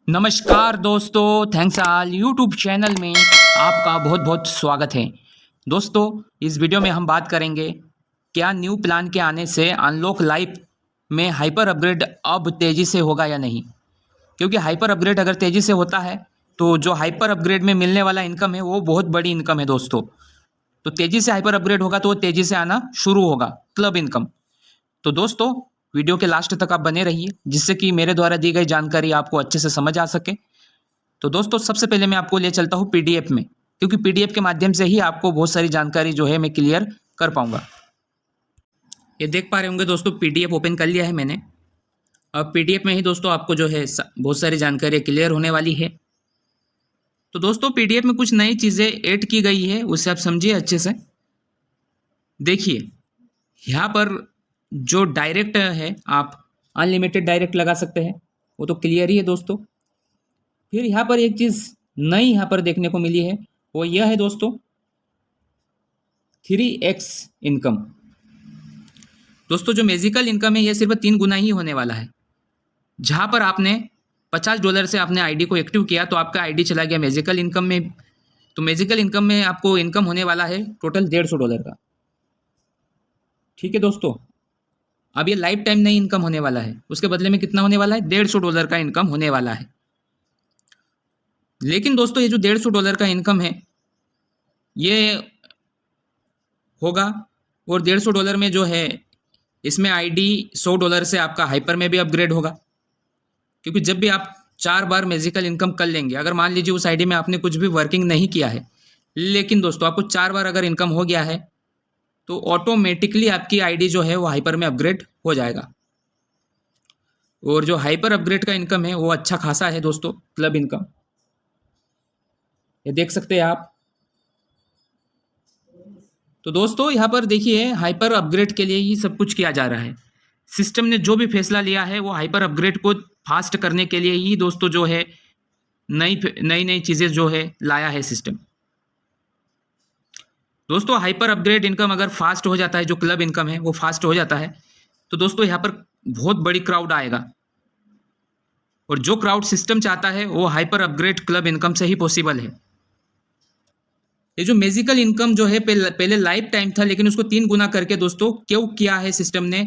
नमस्कार दोस्तों, thanks all YouTube channel में आपका बहुत बहुत स्वागत है। दोस्तों, इस वीडियो में हम बात करेंगे क्या न्यू प्लान के आने से अनलॉक लाइफ में हाइपर अपग्रेड अब तेज़ी से होगा या नहीं। क्योंकि हाइपर अपग्रेड अगर तेज़ी से होता है तो जो हाइपर अपग्रेड में मिलने वाला इनकम है वो बहुत बड़ी इनकम है दोस्तों। तो तेज़ी से हाइपर अपग्रेड होगा तो वो तेज़ी से आना शुरू होगा क्लब इनकम। तो दोस्तों, वीडियो के लास्ट तक आप बने रहिए जिससे कि मेरे द्वारा दी गई जानकारी आपको अच्छे से समझ आ सके। तो दोस्तों, सबसे पहले मैं आपको ले चलता हूँ पीडीएफ में, क्योंकि पीडीएफ के माध्यम से ही आपको बहुत सारी जानकारी जो है मैं क्लियर कर पाऊंगा। ये देख पा रहे होंगे दोस्तों, पीडीएफ ओपन कर लिया है मैंने। अब पीडीएफ में ही दोस्तों आपको जो है बहुत सारी जानकारी क्लियर होने वाली है। तो दोस्तों, पीडीएफ में कुछ नई चीज़ें ऐड की गई है, उससे आप समझिए अच्छे से। देखिए, यहाँ पर जो डायरेक्ट है आप अनलिमिटेड डायरेक्ट लगा सकते हैं, वो तो क्लियर ही है दोस्तों। फिर यहाँ पर एक चीज़ नई यहाँ पर देखने को मिली है, वो यह है दोस्तों 3x इनकम। दोस्तों, जो मैजिकल इनकम है यह सिर्फ 3 गुना ही होने वाला है। जहाँ पर आपने $50 से आपने आईडी को एक्टिव किया तो आपका आईडी चला गया मैजिकल इनकम में। तो मैजिकल इनकम में आपको इनकम होने वाला है टोटल $150 का। ठीक है दोस्तों, अब ये लाइफ टाइम नहीं इनकम होने वाला है, उसके बदले में कितना होने वाला है, $150 का इनकम होने वाला है। लेकिन दोस्तों, ये जो $150 का इनकम है ये होगा, और $150 में जो है इसमें आईडी $100 से आपका हाइपर में भी अपग्रेड होगा। क्योंकि जब भी आप 4 बार मैजिकल इनकम कर लेंगे, अगर मान लीजिए उस आईडी में आपने कुछ भी वर्किंग नहीं किया है, लेकिन दोस्तों आपको 4 बार अगर इनकम हो गया है तो ऑटोमेटिकली आपकी आईडी जो है वो हाइपर में अपग्रेड हो जाएगा। और जो हाइपर अपग्रेड का इनकम है वो अच्छा खासा है दोस्तों, क्लब इनकम। ये देख सकते हैं आप। तो दोस्तों, यहाँ पर देखिए, हाइपर अपग्रेड के लिए ही सब कुछ किया जा रहा है। सिस्टम ने जो भी फैसला लिया है वो हाइपर अपग्रेड को फास्ट करने के लिए ही दोस्तों जो है नई नई चीज़ें जो है लाया है सिस्टम। दोस्तों, हाइपर अपग्रेड इनकम अगर फास्ट हो जाता है, जो क्लब इनकम है वो फास्ट हो जाता है, तो दोस्तों यहाँ पर बहुत बड़ी क्राउड आएगा। और जो क्राउड सिस्टम चाहता है वो हाइपर अपग्रेड क्लब इनकम से ही पॉसिबल है। ये जो मैजिकल इनकम जो है पहले लाइफ टाइम था, लेकिन उसको 3 गुना करके दोस्तों क्यों किया है सिस्टम ने,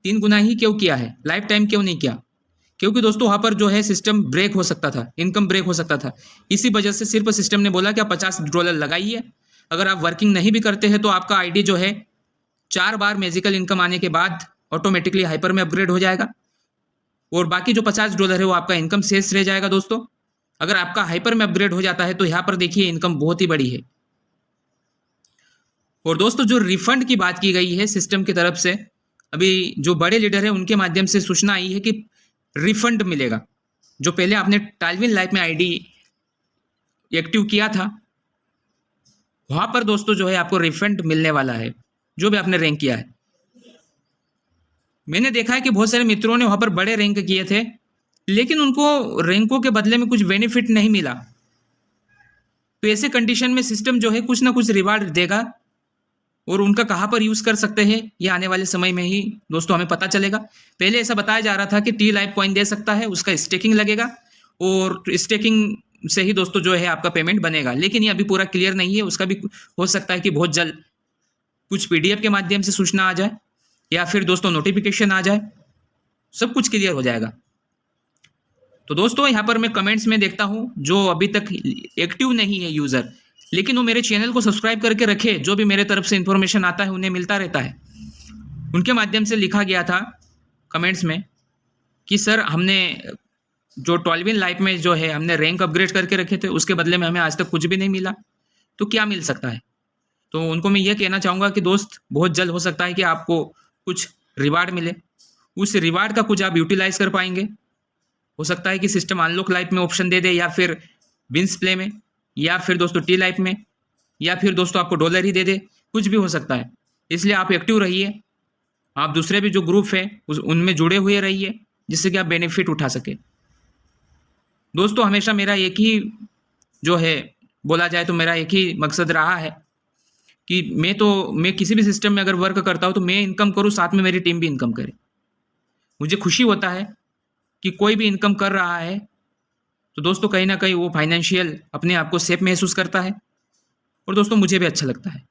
3 गुना ही क्यों किया है, लाइफ टाइम क्यों नहीं किया? क्योंकि दोस्तों वहाँ पर जो है सिस्टम ब्रेक हो सकता था, इनकम ब्रेक हो सकता था। इसी वजह से सिर्फ सिस्टम ने बोला कि आप $50 लगाइए। अगर आप वर्किंग नहीं भी करते हैं तो आपका आईडी जो है 4 बार मैजिकल इनकम आने के बाद ऑटोमेटिकली हाइपर में अपग्रेड हो जाएगा, और बाकी जो $50 है वो आपका इनकम शेष रह जाएगा दोस्तों। अगर आपका हाइपर में अपग्रेड हो जाता है तो यहाँ पर देखिए इनकम बहुत ही बड़ी है। और दोस्तों, जो रिफंड की बात की गई है सिस्टम की तरफ से, अभी जो बड़े लीडर है उनके माध्यम से सूचना आई है कि रिफंड मिलेगा। जो पहले आपने टाइलविन लाइफ में आईडी एक्टिव किया था, वहाँ पर दोस्तों जो है आपको रिफंड मिलने वाला है, जो भी आपने रैंक किया है। मैंने देखा है कि बहुत सारे मित्रों ने वहाँ पर बड़े रैंक किए थे, लेकिन उनको रैंकों के बदले में कुछ बेनिफिट नहीं मिला। तो ऐसे कंडीशन में सिस्टम जो है कुछ ना कुछ रिवार्ड देगा, और उनका कहाँ पर यूज़ कर सकते हैं ये आने वाले समय में ही दोस्तों हमें पता चलेगा। पहले ऐसा बताया जा रहा था कि टी लाइफ कॉइन दे सकता है, उसका स्टेकिंग लगेगा, और स्टेकिंग से ही दोस्तों जो है आपका पेमेंट बनेगा। लेकिन ये अभी पूरा क्लियर नहीं है, उसका भी हो सकता है कि बहुत जल्द कुछ पीडीएफ के माध्यम से सूचना आ जाए, या फिर दोस्तों नोटिफिकेशन आ जाए, सब कुछ क्लियर हो जाएगा। तो दोस्तों, यहाँ पर मैं कमेंट्स में देखता हूँ जो अभी तक एक्टिव नहीं है यूज़र, लेकिन वो मेरे चैनल को सब्सक्राइब करके रखे, जो भी मेरे तरफ से इन्फॉर्मेशन आता है उन्हें मिलता रहता है। उनके माध्यम से लिखा गया था कमेंट्स में कि सर, हमने जो 12 लाइफ में जो है हमने रैंक अपग्रेड करके रखे थे, उसके बदले में हमें आज तक कुछ भी नहीं मिला, तो क्या मिल सकता है? तो उनको मैं ये कहना चाहूँगा कि दोस्त, बहुत जल्द हो सकता है कि आपको कुछ रिवार्ड मिले। उस रिवार्ड का कुछ आप यूटिलाइज कर पाएंगे। हो सकता है कि सिस्टम अनलॉक लाइफ में ऑप्शन दे दे, या फिर विंस प्ले में, या फिर दोस्तों टी लाइफ में, या फिर दोस्तों आपको डॉलर ही दे दे, कुछ भी हो सकता है। इसलिए आप एक्टिव रहिए, आप दूसरे भी जो ग्रुप है उनमें जुड़े हुए रहिए, जिससे कि आप बेनिफिट उठा सके। दोस्तों, हमेशा मेरा एक ही जो है, बोला जाए तो मेरा एक ही मकसद रहा है कि मैं किसी भी सिस्टम में अगर वर्क करता हूँ तो मैं इनकम करूँ, साथ में मेरी टीम भी इनकम करे। मुझे खुशी होता है कि कोई भी इनकम कर रहा है तो दोस्तों कहीं ना कहीं वो फाइनेंशियल अपने आप को सेफ महसूस करता है, और दोस्तों मुझे भी अच्छा लगता है।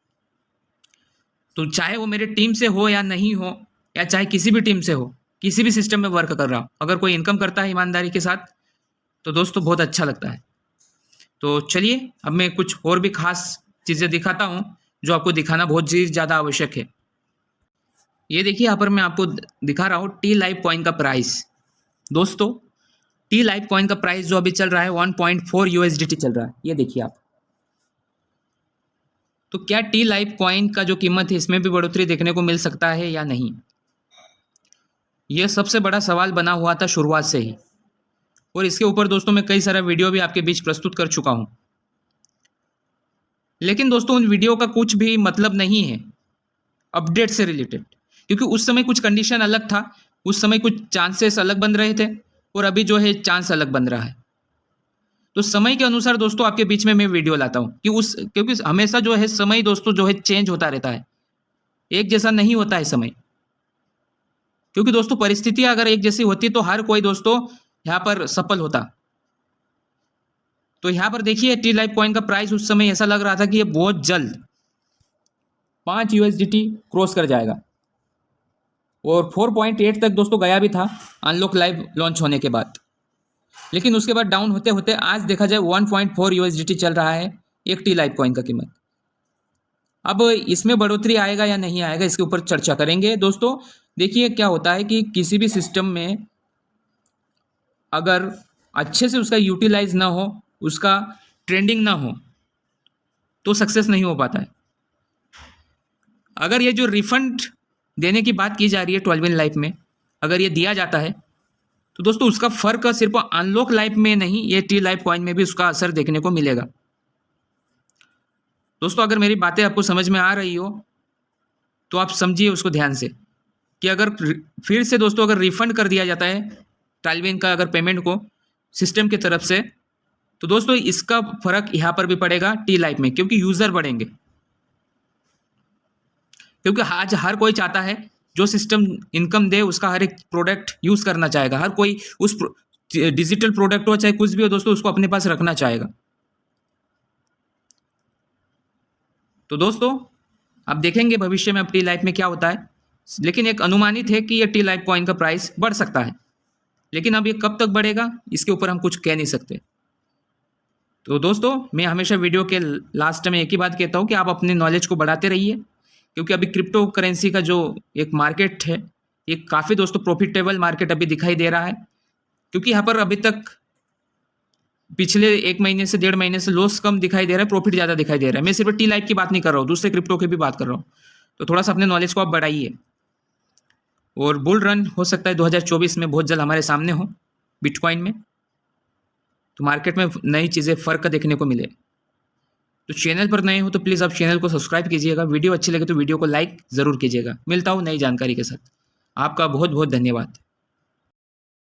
तो चाहे वो मेरे टीम से हो या नहीं हो, या चाहे किसी भी टीम से हो, किसी भी सिस्टम में वर्क कर रहा हो, अगर कोई इनकम करता है ईमानदारी के साथ, तो दोस्तों बहुत अच्छा लगता है। तो चलिए अब मैं कुछ और भी खास चीज़ें दिखाता हूँ जो आपको दिखाना बहुत ही ज़्यादा आवश्यक है। ये देखिए, यहाँ पर मैं आपको दिखा रहा हूँ टी लाइव कॉइन का प्राइस। दोस्तों टी लाइव कॉइन का प्राइस जो अभी चल रहा है 1.4 USDT चल रहा है, ये देखिए आप। तो क्या टी लाइव कॉइन का जो कीमत है इसमें भी बढ़ोतरी देखने को मिल सकता है या नहीं, यह सबसे बड़ा सवाल बना हुआ था शुरुआत से ही, और इसके ऊपर दोस्तों मैं कई सारा वीडियो भी आपके बीच प्रस्तुत कर चुका हूं। लेकिन दोस्तों उन वीडियो का कुछ भी मतलब नहीं है अपडेट से रिलेटेड, क्योंकि उस समय कुछ कंडीशन अलग था, उस समय कुछ चांसेस अलग बन रहे थे, और अभी जो है चांस अलग बन रहा है। तो समय के अनुसार दोस्तों आपके बीच में मैं वीडियो लाता हूँ क्योंकि हमेशा जो है समय दोस्तों जो है चेंज होता रहता है, एक जैसा नहीं होता है समय। क्योंकि दोस्तों परिस्थितियां अगर एक जैसी होती तो हर कोई दोस्तों यहाँ पर सफल होता। तो यहाँ पर देखिए टी लाइव कॉइन का प्राइस उस समय ऐसा लग रहा था कि ये बहुत जल्द 5 USDT क्रॉस कर जाएगा, और 4.8 तक दोस्तों गया भी था अनलॉक लाइव लॉन्च होने के बाद। लेकिन उसके बाद डाउन होते होते आज देखा जाए 1.4 USDT चल रहा है एक टी लाइव कॉइन का कीमत। अब इसमें बढ़ोतरी आएगा या नहीं आएगा इसके ऊपर चर्चा करेंगे। दोस्तों देखिए क्या होता है कि किसी भी सिस्टम में अगर अच्छे से उसका यूटिलाइज ना हो, उसका ट्रेंडिंग ना हो, तो सक्सेस नहीं हो पाता है। अगर ये जो रिफंड देने की बात की जा रही है 12 इन लाइफ में, अगर ये दिया जाता है तो दोस्तों उसका फर्क सिर्फ अनलॉक लाइफ में नहीं, ये टी लाइव कॉइन में भी उसका असर देखने को मिलेगा। दोस्तों अगर मेरी बातें आपको समझ में आ रही हो तो आप समझिए उसको ध्यान से, कि अगर फिर से दोस्तों अगर रिफंड कर दिया जाता है टालविन का अगर पेमेंट को सिस्टम की तरफ से, तो दोस्तों इसका फर्क यहाँ पर भी पड़ेगा टी लाइफ में, क्योंकि यूजर बढ़ेंगे। क्योंकि आज हर कोई चाहता है जो सिस्टम इनकम दे उसका हर एक प्रोडक्ट यूज करना चाहेगा, हर कोई उस डिजिटल प्रोडक्ट हो चाहे कुछ भी हो दोस्तों उसको अपने पास रखना चाहेगा। तो दोस्तों आप देखेंगे भविष्य में अब टी लाइफ में क्या होता है, लेकिन एक अनुमानित है कि ये टी लाइफ कॉइन का प्राइस बढ़ सकता है, लेकिन अब ये कब तक बढ़ेगा इसके ऊपर हम कुछ कह नहीं सकते। तो दोस्तों मैं हमेशा वीडियो के लास्ट में एक ही बात कहता हूँ कि आप अपने नॉलेज को बढ़ाते रहिए, क्योंकि अभी क्रिप्टो करेंसी का जो एक मार्केट है ये काफ़ी दोस्तों प्रॉफिटेबल मार्केट अभी दिखाई दे रहा है। क्योंकि यहाँ पर अभी तक पिछले 1 महीने से 1.5 महीने से लॉस कम दिखाई दे रहा है, प्रॉफिट ज़्यादा दिखाई दे रहा है। मैं सिर्फ टी लाइफ की बात नहीं कर रहा हूँ, दूसरे क्रिप्टो की भी बात कर रहा हूँ। तो थोड़ा सा अपने नॉलेज को आप बढ़ाइए, और बुल रन हो सकता है 2024 में बहुत जल्द हमारे सामने हो बिटकॉइन में, तो मार्केट में नई चीज़ें फ़र्क देखने को मिले। तो चैनल पर नए हो तो प्लीज़ आप चैनल को सब्सक्राइब कीजिएगा, वीडियो अच्छी लगे तो वीडियो को लाइक ज़रूर कीजिएगा। मिलता हूँ नई जानकारी के साथ। आपका बहुत बहुत धन्यवाद।